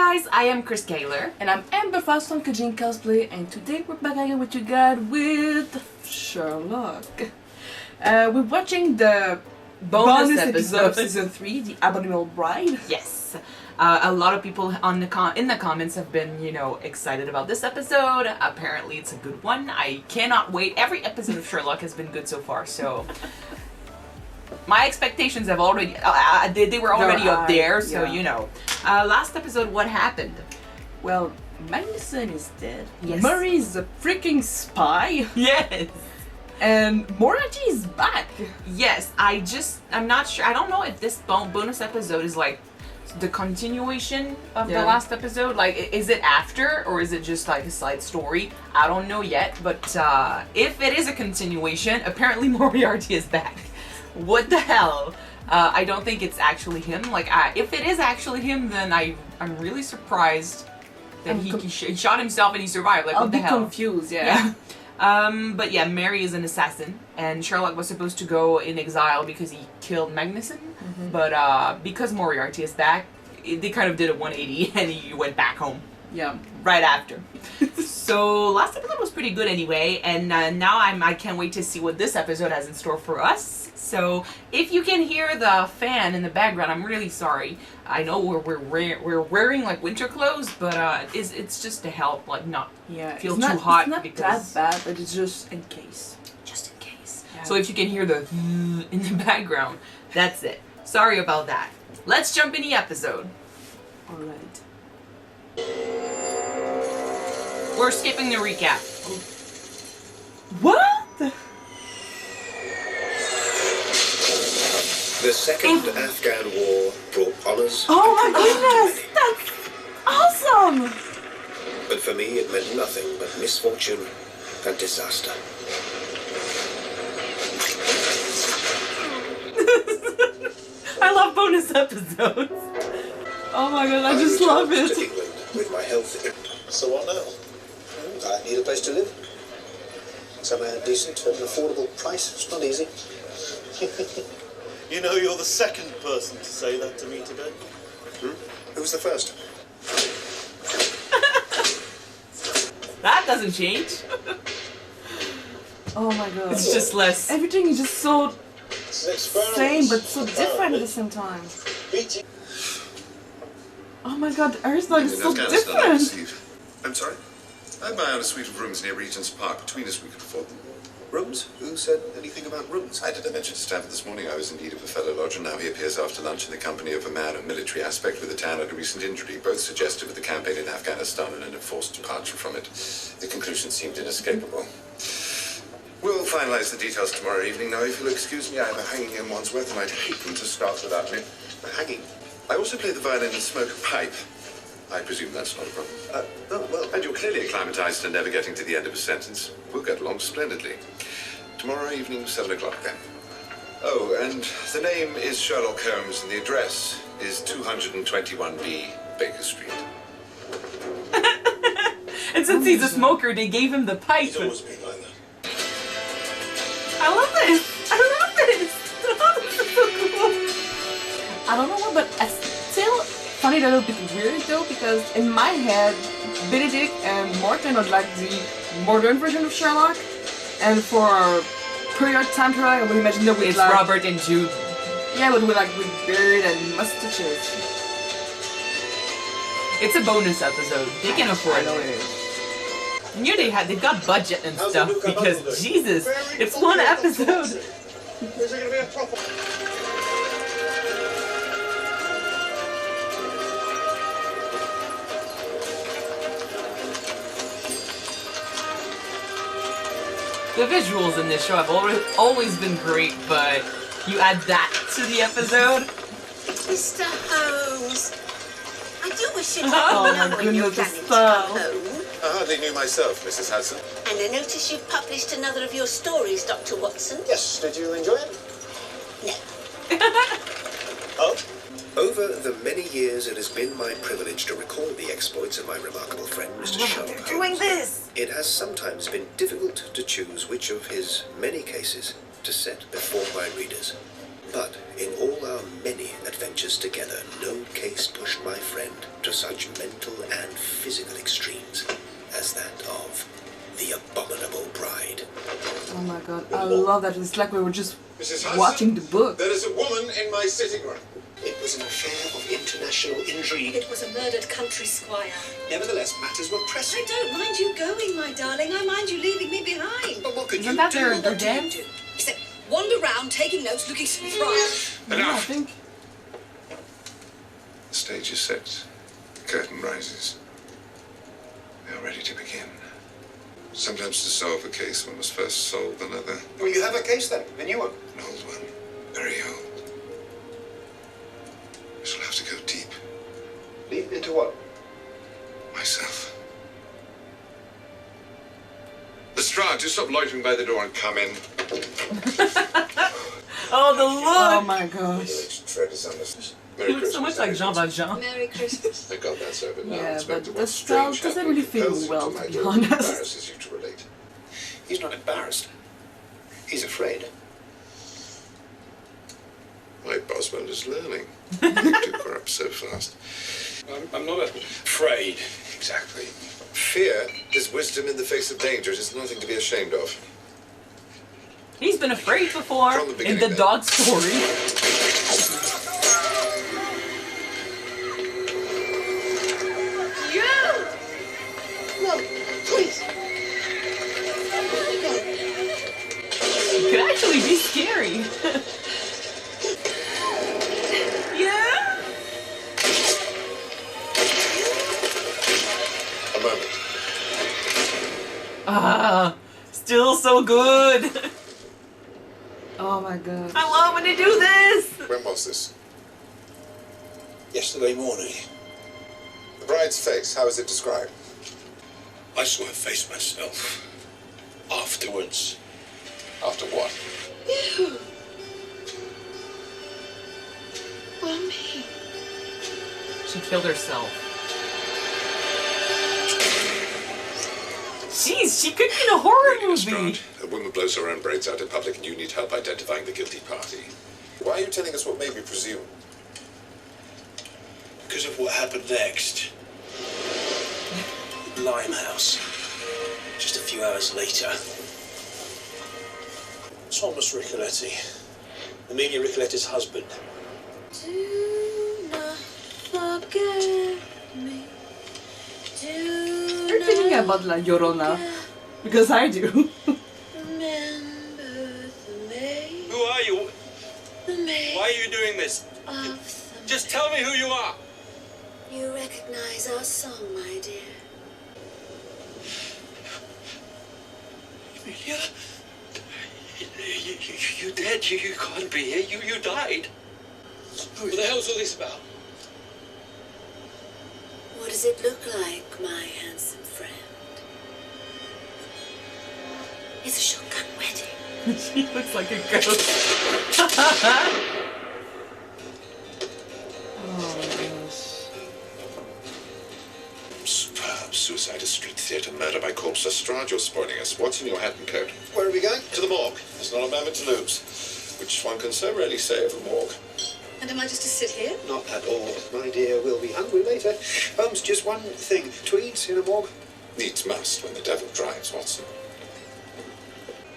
guys, I am Chris Kaler. And I'm Amber Fast from Kajin Cosplay, and today we're back again with you guys with Sherlock. We're watching the bonus episode of Season 3, The Abominable Bride. Yes. A lot of people in the comments have been, excited about this episode. Apparently it's a good one. I cannot wait. Every episode of Sherlock has been good so far, so... My expectations have already, they were already up there, so yeah. Last episode, what happened? Well, Magnuson is dead. Yes. Murray is a freaking spy. Yes. And Moriarty is back. Yes, I'm not sure. I don't know if this bonus episode is like the continuation of the last episode. Like, is it after or is it just like a side story? I don't know yet, but if it is a continuation, apparently Moriarty is back. What the hell? I don't think it's actually him. Like, if it is actually him, then I'm really surprised that he shot himself and he survived. Like, what the hell? I'll be confused, yeah. But yeah, Mary is an assassin, and Sherlock was supposed to go in exile because he killed Magnuson. But because Moriarty is back, they kind of did a 180 and he went back home. Yeah. Right after. So last episode was pretty good anyway, and now I can't wait to see what this episode has in store for us. So if you can hear the fan in the background, I'm really sorry. I know we're wearing like winter clothes, but it's just to help like not feel too hot. It's not because that bad, but it's just in case. Just in case. Yeah. So if you can hear the in the background, that's it. Sorry about that. Let's jump in the episode. Alright. We're skipping the recap. What? The Second Afghan War brought honours. Oh my goodness! That's awesome! But for me, it meant nothing but misfortune and disaster. I love bonus episodes. Oh my god, I just love it. To England with my health. So what now? I need a place to live. Somewhere decent at an affordable price. It's not easy. You know, you're the second person to say that to me today. Who was the first? That doesn't change. Oh my god. It's just less. Everything is just so It's an experiment. same, but so different at the same time. Oh my god, the hairstyle is so different. I'm sorry? I had my own suite of rooms near Regent's Park. Between us, we could afford them. Rooms? Who said anything about rooms? I did. I mentioned to Stanford this morning I was in need of a fellow lodger. Now he appears after lunch in the company of a man of military aspect with a tan and a recent injury, both suggestive of the campaign in Afghanistan and an enforced departure from it. The conclusion seemed inescapable. We'll finalize the details tomorrow evening. Now, if you'll excuse me, I have a hanging in Wandsworth, and I'd hate them to start without me. A hanging. I also play the violin and smoke a pipe. I presume that's not a problem. Oh, well. And you're clearly acclimatized to never getting to the end of a sentence. We'll get along splendidly. Tomorrow evening, 7 o'clock then. Oh, and the name is Sherlock Holmes, and the address is 221B Baker Street. And since he's a smoker, they gave him the pipe. It's always been like that. I love this! I love this! This is so cool! I don't know why, but I still find it a little bit weird though, because in my head, Benedict and Morton are like the modern version of Sherlock, and for period time travel, I would imagine that with It's like Robert and Jude. yeah, but with beard and mustaches. It's a bonus episode. They can afford I know it. it is. I knew they've got budget and How's stuff the new because Kabbalah doing? Jesus, it's one episode. Is it going to be a proper? The visuals in this show have always been great, but you add that to the episode. Mr. Holmes, I do wish you'd Oh let me my know when you're goodness, planning to the come style. home. I hardly knew myself, Mrs. Hudson. And I notice you've published another of your stories, Dr. Watson. Yes. Did you enjoy it? No. Oh. Over the many years it has been my privilege to record the exploits of my remarkable friend, Mr. Sherlock Holmes. Doing this! It has sometimes been difficult to choose which of his many cases to set before my readers. But in all our many adventures, adventures together, no case pushed my friend to such mental and physical extremes as that of the Abominable Bride. Oh my god, I love that. It's like we were just Mrs. Hudson, watching the book. there is a woman in my sitting room. It was an affair of international intrigue. It was a murdered country squire. Nevertheless, matters were pressing. I don't mind you going, my darling. I mind you leaving me behind. But what could Isn't you that do? their What do you dance? do? Except wander around, taking notes, looking surprised. Yeah, I think. The stage is set. The curtain rises. We are ready to begin. Sometimes to solve a case, one must first solve another. Well, you have a case then, a new one. An old one. Very old. We shall have to go deep. Deep into what? Myself. Lestrade, just stop loitering by the door and come in. Oh, the Oh look! my gosh. Tread is on this. He looks so much like Jean Valjean. Merry Christmas. I got that's over now. Yeah, Inspector, but what the style strange doesn't happening really feel compels you well, my to be door honest. embarrasses you to relate. He's not embarrassed. He's afraid. My Boswell is learning. To grow up so fast. I'm not afraid, exactly. Fear is wisdom in the face of danger. It is nothing to be ashamed of. He's been afraid before From the in beginning, the then. dog story. You! No, please. It could actually be scary. Yeah? A moment. Ah, still so good. Oh my god. I love when they do this. When was this? Yesterday morning. The bride's face, how is it described? I saw her face myself. Afterwards. After what? You. Mommy. She killed herself. Jeez, she could be in a horror movie. Lestrade, a woman blows her own brains out in public and you need help identifying the guilty party. Why are you telling us what may be presumed? Because of what happened next. Limehouse. Just a few hours later. Thomas Ricoletti. Amelia Ricoletti's husband. Do not forget me. Do You're thinking about La Llorona. Because I do. remember the maid. Who are you? The maid Why are you doing this? of the Just tell me who you are. You recognize our song, my dear. Amelia? You're dead. You can't be here. You died. What the hell's all this about? What does it look like, my handsome friend? It's a shotgun wedding. She looks like a ghost. Oh my gosh. Superb suicide, a street theatre, murder by corpse. Lestrade, you're spoiling us. What's in your hat and coat? Where are we going? To the morgue. There's not a moment to lose. Which one can so rarely say of a morgue. And am I just to sit here? Not at all, my dear. We'll be hungry later. Holmes, just one thing. Tweeds in a morgue? Needs must when the devil drives, Watson.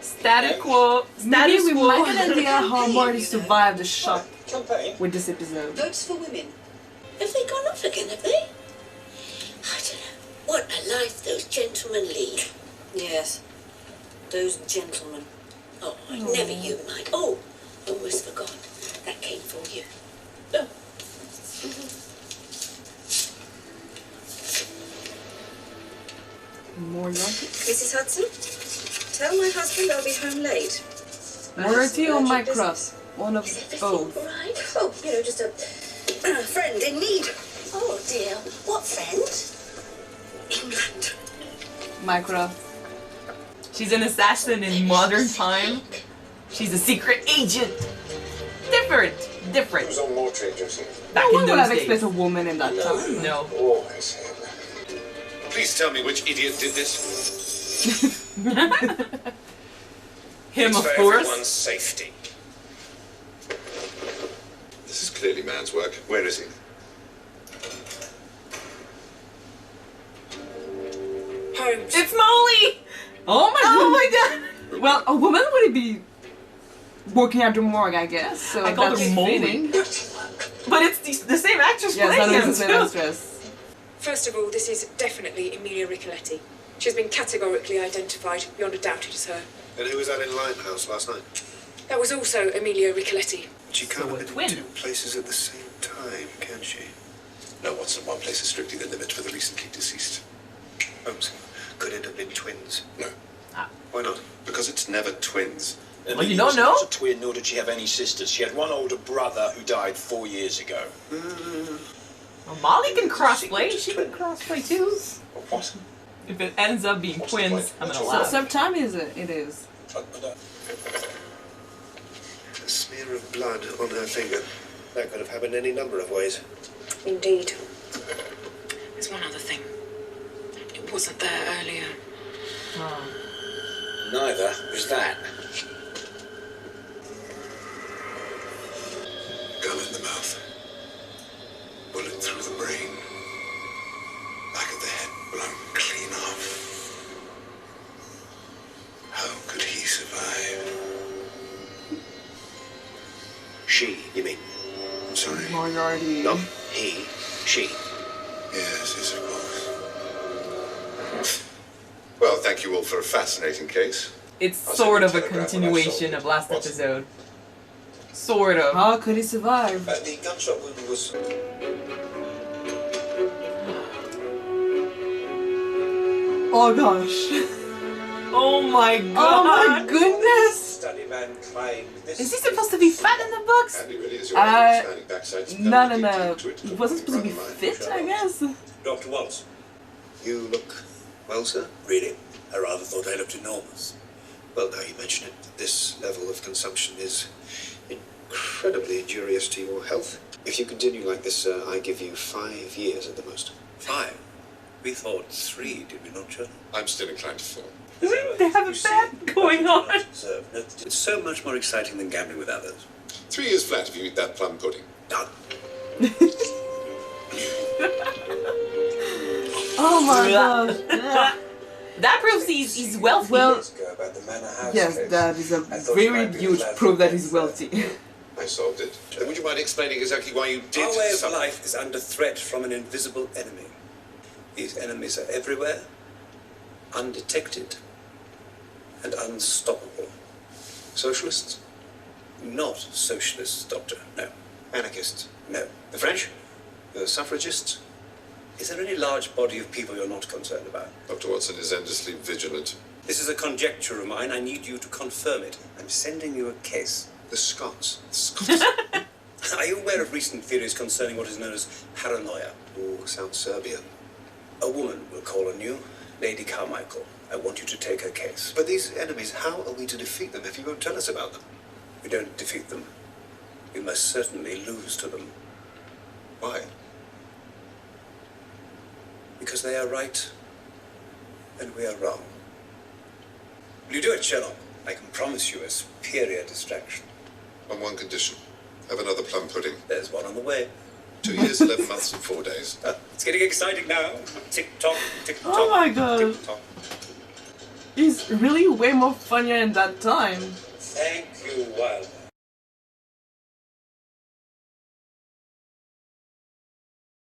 Status quo. Maybe Status we quo. might get an idea how Marty survived the shock Campaign. with this episode. Votes for women. Have they gone off again, have they? I don't know. What a life those gentlemen lead. Yes. Those gentlemen. Oh, never you mind. Oh, almost forgot. That came for you. Oh. More Marty? Mrs. Hudson, tell my husband I'll be home late. Morty or Urgent Mycroft? business. One of Is everything both. all right? Oh, just a friend in need. Oh dear, what friend? England. Mycroft. She's an assassin in modern time. She's a secret agent. Different. Who's on mortuary duty? Back No in one would those have days. expected a woman in that time. No. Always him. Please tell me which idiot did this. Him, It's of for course. everyone's safety. This is clearly Man's work. Where is he? Holmes. It's Molly! Oh my Oh god! my god! Well, a woman would be working at the morgue, I guess. So I called that's her Molly. fitting. But it's the same actress Yes, playing that him, is the too. same actress. First of all, this is definitely Emilia Ricoletti. She's been categorically identified beyond a doubt it is her. And who was that in Limehouse last night? That was also Emilia Ricoletti. She can't So a have been twin. in two places at the same time, can she? No, Watson, one place is strictly the limit for the recently deceased. Holmes, could it have been twins? No, Why not? because it's never twins. Well, you don't know? She was not a twin, nor did she have any sisters. She had one older brother who died 4 years ago. Well, Molly can crossplay. She can crossplay too. What? If it ends up being twins, I'm gonna So laugh. sometime it is. A smear of blood on her finger. That could have happened any number of ways. Indeed. There's one other thing. It wasn't there earlier. Neither was that. Gun in the mouth. Bullet through the brain. Back of the head blown clean off. How could he survive? She, you mean? I'm sorry. Moriarty. Not he, she. Yes, yes, of course. Well, thank you all for a fascinating case. It's I'll sort send of you a a telegram when I continuation solve it. of last What's- episode. Sort of. How could he survive? The gunshot wound was... Oh gosh. Oh my Oh god! my goodness! Study man claimed this... Is he supposed to be fat in the books? Andy really is your Uh, standing backside. No. He wasn't supposed to be fit, I guess. Dr. Watts. You look well, sir? Really? I rather thought I looked enormous. Well, now you mention it, this level of consumption is incredibly injurious to your health. If you continue like this, sir, I give you 5 years at the most. 5? We thought 3, did we not, Sherlock? I'm still inclined to fall. They have a bet going on. It's so much more exciting than gambling with others. 3 years flat if you eat that plum pudding. Done. Oh my gosh. That proves he's wealthy. Well, Go about the manor house yes, case. that is a I thought you very might be huge glad proof to that get he's wealthy. I solved it. Would you mind explaining exactly why you did Our way of something? life is under threat from an invisible enemy. These enemies are everywhere, undetected, and unstoppable. Socialists? Not socialists, Doctor. No. Anarchists? No. The French? The suffragists? Is there any large body of people you're not concerned about? Dr. Watson is endlessly vigilant. This is a conjecture of mine. I need you to confirm it. I'm sending you a case. The Scots? Scots. Are you aware of recent theories concerning what is known as paranoia? Oh, sounds Serbian. A woman will call on you, Lady Carmichael. I want you to take her case. But these enemies, how are we to defeat them if you won't tell us about them? We don't defeat them. We must certainly lose to them. Why? Because they are right and we are wrong. Will you do it, Sherlock? I can promise you a superior distraction. On one condition. Have another plum pudding. There's one on the way. 2 years, 11 months and 4 days. It's getting exciting now. Tick-tock, tick-tock. Oh my god. Tick-tock. He's really way more funnier in that time.